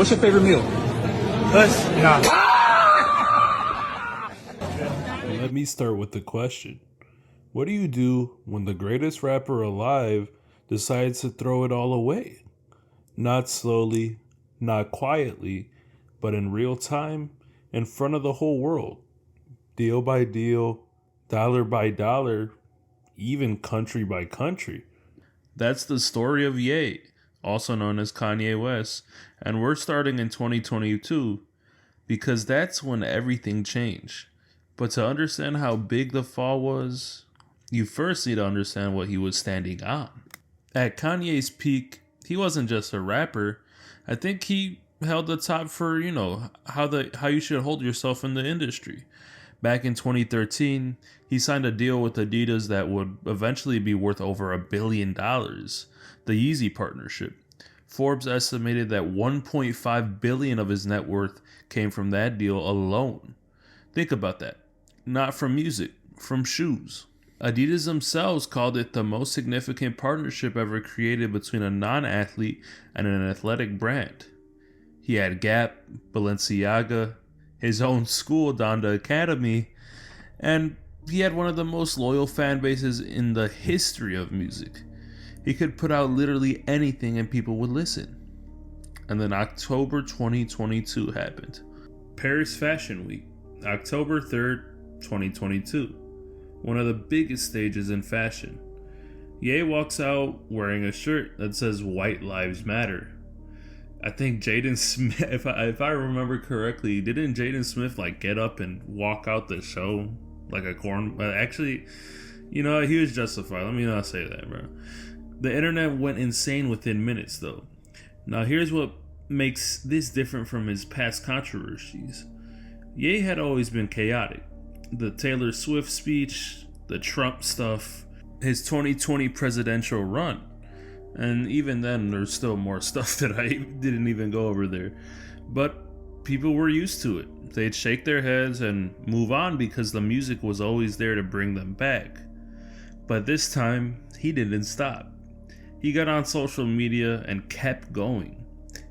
What's your favorite meal? Us? Nah. Let me start with the question. What do you do when the greatest rapper alive decides to throw it all away? Not slowly, not quietly, but in real time, in front of the whole world. Deal by deal, dollar by dollar, even country by country. That's the story of Ye, also known as Kanye West, and we're starting in 2022 because that's when everything changed. But to understand how big the fall was, you first need to understand what he was standing on. At Kanye's peak, he wasn't just a rapper. I think he held the top for, how you should hold yourself in the industry. Back in 2013, he signed a deal with Adidas that would eventually be worth over $1 billion, the Yeezy partnership. Forbes estimated that 1.5 billion of his net worth came from that deal alone. Think about that. Not from music, from shoes. Adidas themselves called it the most significant partnership ever created between a non-athlete and an athletic brand. He had Gap, Balenciaga, his own school, Donda Academy, and he had one of the most loyal fan bases in the history of music. He could put out literally anything and people would listen. And then October 2022 happened. Paris Fashion Week, October 3rd, 2022. One of the biggest stages in fashion. Ye walks out wearing a shirt that says White Lives Matter. I think Jaden Smith, if I remember correctly, didn't Jaden Smith get up and walk out the show like a corn? Actually, he was justified. Let me not say that, bro. The internet went insane within minutes, though. Now, here's what makes this different from his past controversies. Ye had always been chaotic. The Taylor Swift speech, the Trump stuff, his 2020 presidential run. And even then, there's still more stuff that I didn't even go over there. But people were used to it. They'd shake their heads and move on because the music was always there to bring them back. But this time, he didn't stop. He got on social media and kept going.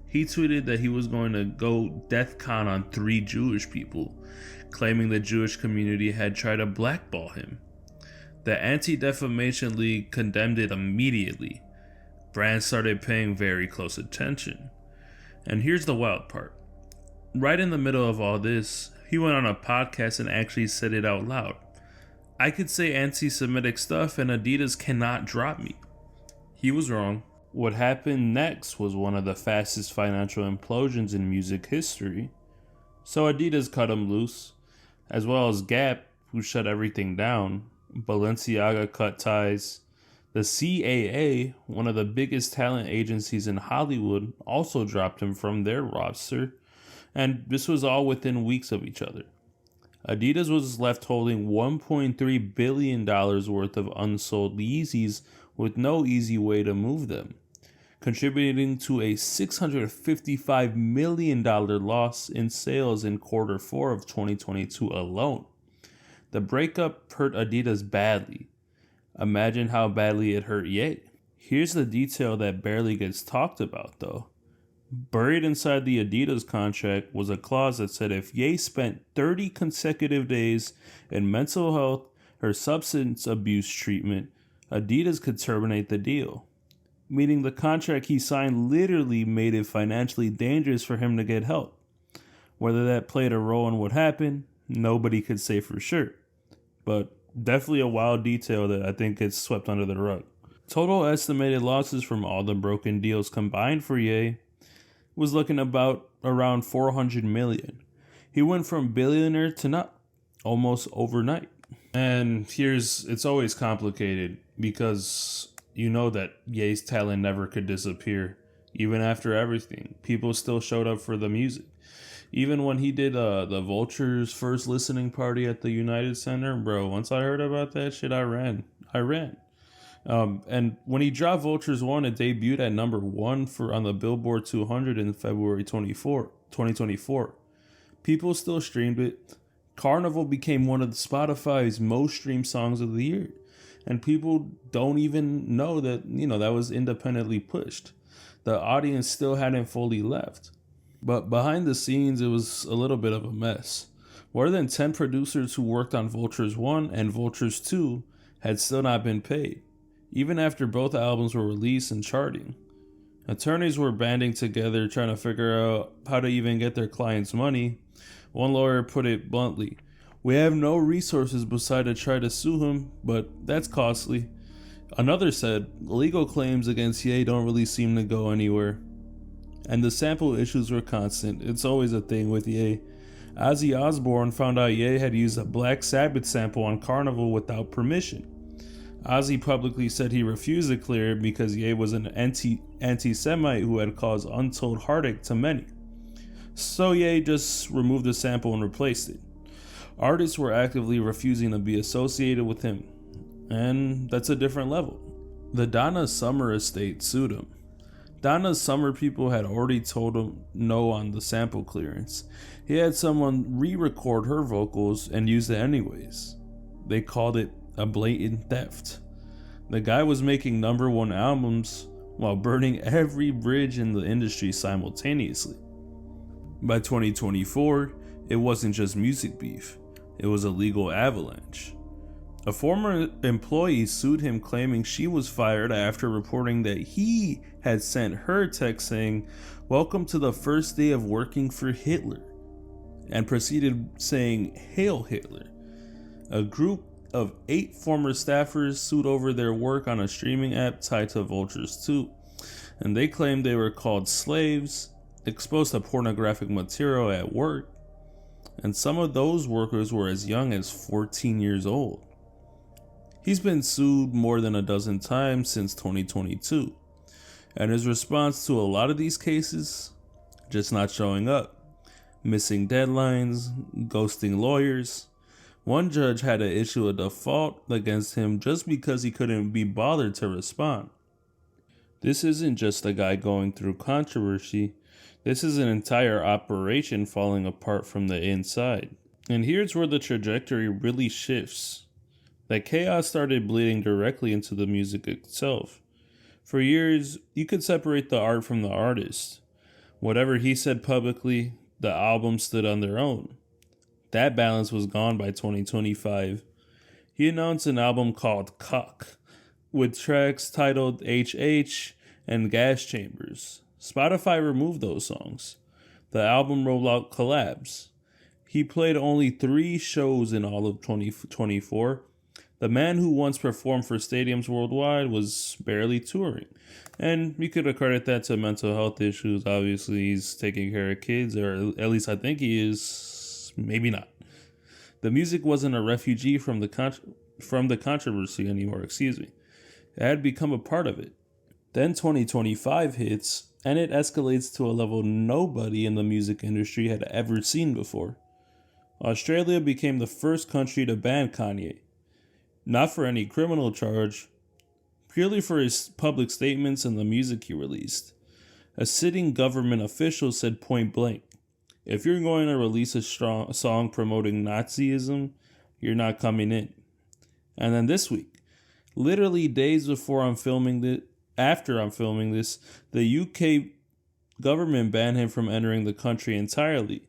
He tweeted that he was going to go DEFCON on 3 Jewish people, claiming the Jewish community had tried to blackball him. The Anti-Defamation League condemned it immediately. Brands started paying very close attention. And here's the wild part. Right in the middle of all this, he went on a podcast and actually said it out loud. I could say anti-Semitic stuff and Adidas cannot drop me. He was wrong. What happened next was one of the fastest financial implosions in music history. So Adidas cut him loose, as well as Gap, who shut everything down. Balenciaga cut ties. The CAA, one of the biggest talent agencies in Hollywood, also dropped him from their roster, and this was all within weeks of each other. Adidas was left holding $1.3 billion worth of unsold Yeezys with no easy way to move them, contributing to a $655 million loss in sales in quarter 4 of 2022 alone. The breakup hurt Adidas badly. Imagine how badly it hurt Ye. Here's the detail that barely gets talked about, though. Buried inside the Adidas contract was a clause that said if Ye spent 30 consecutive days in mental health or substance abuse treatment, Adidas could terminate the deal. Meaning the contract he signed literally made it financially dangerous for him to get help. Whether that played a role in what happened, nobody could say for sure. But definitely a wild detail that I think gets swept under the rug. Total estimated losses from all the broken deals combined for Ye was looking about around 400 million. He went from billionaire to not, almost overnight. And it's always complicated because you know that Ye's talent never could disappear. Even after everything, people still showed up for the music. Even when he did the Vultures first listening party at the United Center, bro, once I heard about that shit, I ran. And when he dropped Vultures 1, it debuted at number 1 on the Billboard 200 in February 2024. People still streamed it. Carnival became one of Spotify's most streamed songs of the year. And people don't even know that, that was independently pushed. The audience still hadn't fully left. But behind the scenes, it was a little bit of a mess. More than 10 producers who worked on Vultures 1 and Vultures 2 had still not been paid, even after both albums were released and charting. Attorneys were banding together trying to figure out how to even get their clients' money. One lawyer put it bluntly, "We have no resources beside to try to sue him, but that's costly." Another said, "Legal claims against Ye don't really seem to go anywhere." And the sample issues were constant. It's always a thing with Ye. Ozzy Osbourne found out Ye had used a Black Sabbath sample on Carnival without permission. Ozzy publicly said he refused to clear it because Ye was an anti-Semite who had caused untold heartache to many. So Ye just removed the sample and replaced it. Artists were actively refusing to be associated with him, and that's a different level. The Donna Summer estate sued him. Donna's Summer people had already told him no on the sample clearance. He had someone re-record her vocals and use it anyways. They called it a blatant theft. The guy was making #1 albums while burning every bridge in the industry simultaneously. By 2024, it wasn't just music beef, it was a legal avalanche. A former employee sued him, claiming she was fired after reporting that he had sent her a text saying, "Welcome to the first day of working for Hitler," and proceeded saying, "Hail Hitler." A group of 8 former staffers sued over their work on a streaming app tied to Vultures 2, and they claimed they were called slaves, exposed to pornographic material at work, and some of those workers were as young as 14 years old. He's been sued more than a dozen times since 2022, and his response to a lot of these cases, just not showing up, missing deadlines, ghosting lawyers. One judge had to issue a default against him just because he couldn't be bothered to respond. This isn't just a guy going through controversy, this is an entire operation falling apart from the inside. And here's where the trajectory really shifts. That chaos started bleeding directly into the music itself. For years, you could separate the art from the artist. Whatever he said publicly, the album stood on their own. That balance was gone by 2025. He announced an album called Cock, with tracks titled HH and Gas Chambers. Spotify removed those songs. The album rolled out collabs. He played only 3 shows in all of 2024. The man who once performed for stadiums worldwide was barely touring. And we could accredit that to mental health issues. Obviously, he's taking care of kids, or at least I think he is. Maybe not. The music wasn't a refugee from the controversy anymore, It had become a part of it. Then 2025 hits, and it escalates to a level nobody in the music industry had ever seen before. Australia became the first country to ban Kanye. Not for any criminal charge, purely for his public statements and the music he released. A sitting government official said point blank, "If you're going to release a song promoting Nazism, you're not coming in." And then this week, literally days before after I'm filming this, the UK government banned him from entering the country entirely.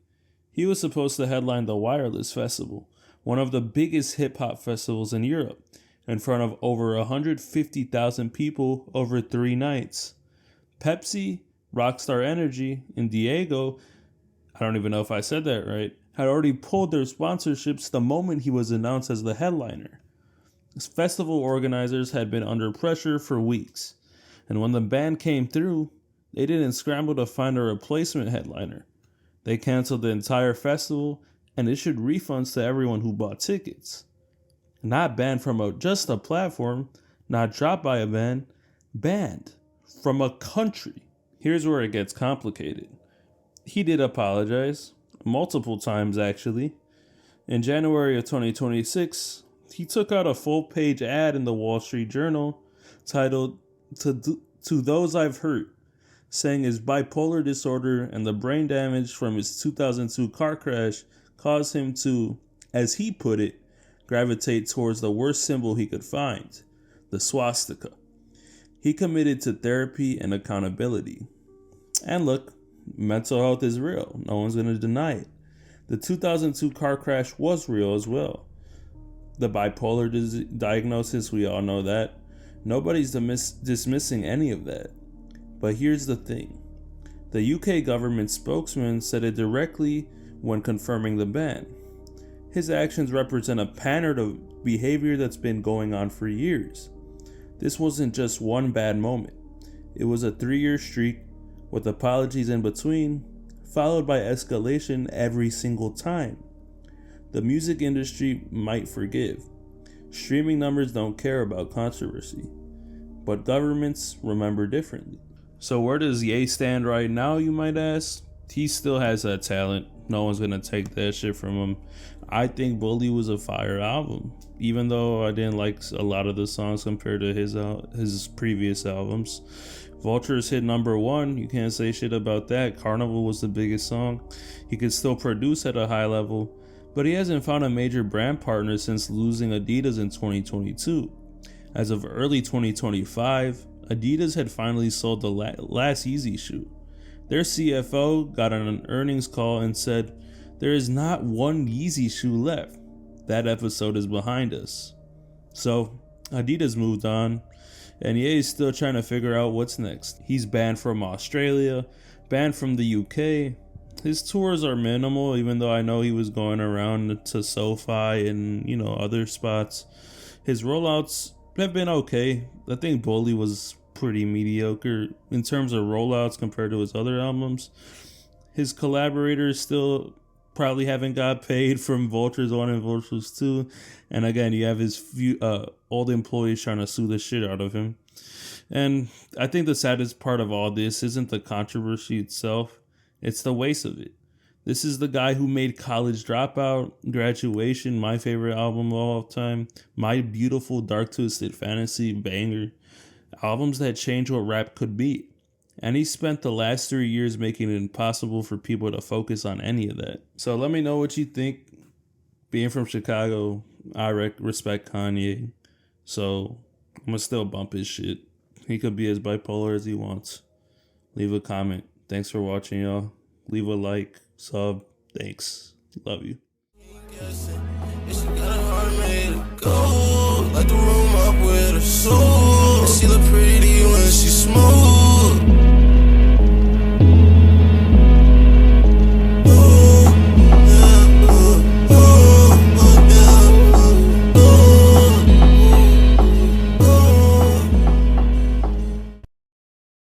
He was supposed to headline the Wireless Festival, one of the biggest hip-hop festivals in Europe, in front of over 150,000 people over 3 nights. Pepsi, Rockstar Energy, and Diego, I don't even know if I said that right, had already pulled their sponsorships the moment he was announced as the headliner. Festival organizers had been under pressure for weeks, and when the ban came through, they didn't scramble to find a replacement headliner. They canceled the entire festival and issued refunds to everyone who bought tickets. Not banned from just a platform, not dropped by a ban, banned from a country. Here's where it gets complicated. He did apologize, multiple times actually. In January of 2026, he took out a full-page ad in the Wall Street Journal titled, To Those I've Hurt, saying his bipolar disorder and the brain damage from his 2002 car crash caused him to, as he put it, gravitate towards the worst symbol he could find, the swastika. He committed to therapy and accountability. And look, Mental health is real. No one's going to deny it. The 2002 car crash was real as well. The bipolar diagnosis, we all know that. Nobody's dismissing any of that. But here's the thing. The UK government spokesman said it directly when confirming the ban. His actions represent a pattern of behavior that's been going on for years. This wasn't just one bad moment. It was a 3-year streak with apologies in between, followed by escalation every single time. The music industry might forgive. Streaming numbers don't care about controversy. But governments remember differently. So where does Ye stand right now, you might ask? He still has that talent. No one's gonna take that shit from him. I think Bully was a fire album, even though I didn't like a lot of the songs compared to his previous albums. Vultures hit #1. You can't say shit about that. Carnival was the biggest song. He could still produce at a high level, but he hasn't found a major brand partner since losing Adidas in 2022. As of early 2025, Adidas had finally sold the last Yeezy shoe. Their CFO got on an earnings call and said, "There is not one Yeezy shoe left. That episode is behind us." So, Adidas moved on, and Ye is still trying to figure out what's next. He's banned from Australia, banned from the UK. His tours are minimal, even though I know he was going around to SoFi and, other spots. His rollouts have been okay. I think Bully was pretty mediocre in terms of rollouts compared to his other albums. His collaborators still probably haven't got paid from Vultures 1 and Vultures 2. And again, you have his old employees trying to sue the shit out of him. And I think the saddest part of all this isn't the controversy itself, it's the waste of it. This is the guy who made College Dropout, Graduation, my favorite album of all time, My Beautiful Dark Twisted Fantasy, banger. Albums that changed what rap could be. And he spent the last 3 years making it impossible for people to focus on any of that. So let me know what you think. Being from Chicago, I respect Kanye. So I'm going to still bump his shit. He could be as bipolar as he wants. Leave a comment. Thanks for watching, y'all. Leave a like, sub. Thanks. Love you. Like the room up with her soul. She look pretty when she smooth.